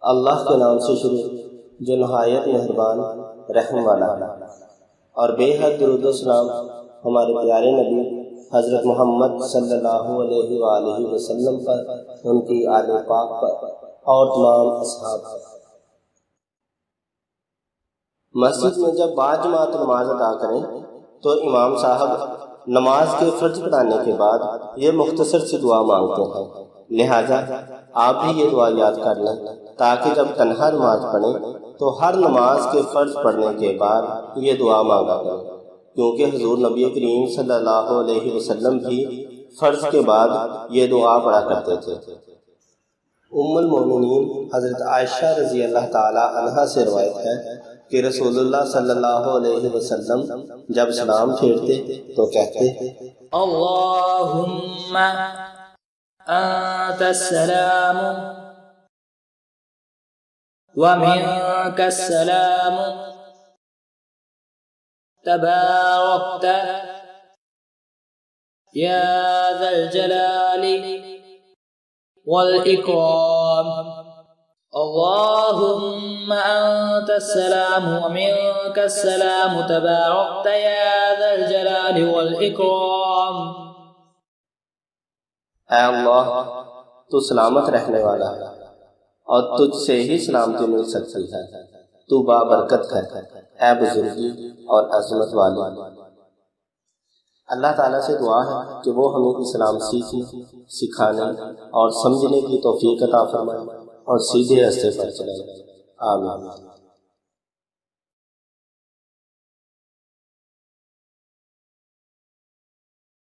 اللہ کے نام سے شروع جو نہایت مہربان رحم والا ہے، اور بے حد درود و سلام ہمارے پیارے نبی حضرت محمد صلی اللہ علیہ وآلہ وسلم پر، ان کی آل پاک پر اور تمام اصحاب پر۔ مسجد میں جب باجماعت نماز ادا کریں تو امام صاحب نماز کے فرض پڑھانے کے بعد یہ مختصر سی دعا مانگتے ہیں، لہٰذا آپ بھی یہ دعا یاد کر لیں تاکہ جب تنہا نماز پڑھیں تو ہر نماز کے فرض پڑھنے کے بعد یہ دعا مانگا کریں، کیونکہ حضور نبی کریم صلی اللہ علیہ وسلم بھی فرض کے بعد یہ دعا پڑھا کرتے تھے۔ ام المومنین حضرت عائشہ رضی اللہ تعالی عنہا سے روایت ہے کہ رسول اللہ صلی اللہ علیہ وسلم جب سلام پھیرتے تو کہتے، اللہم انت السلام ومنک السلام تبارکت یا ذا الجلال والإکرام۔ اللہم انت السلام ومنک السلام تبارکت یا ذا الجلال والإکرام۔ اے اللہ، تو سلامت رہنے والا ہے اور تجھ سے ہی سلامتی مل سکتی ہے، تو بابرکت ہے، اے بزرگی اور عظمت والی۔ اللہ تعالیٰ سے دعا ہے کہ وہ ہمیں اسلام سیکھنے، سکھانے اور سمجھنے کی توفیق عطا فرمائے اور سیدھے راستے پر چلائے، آمین۔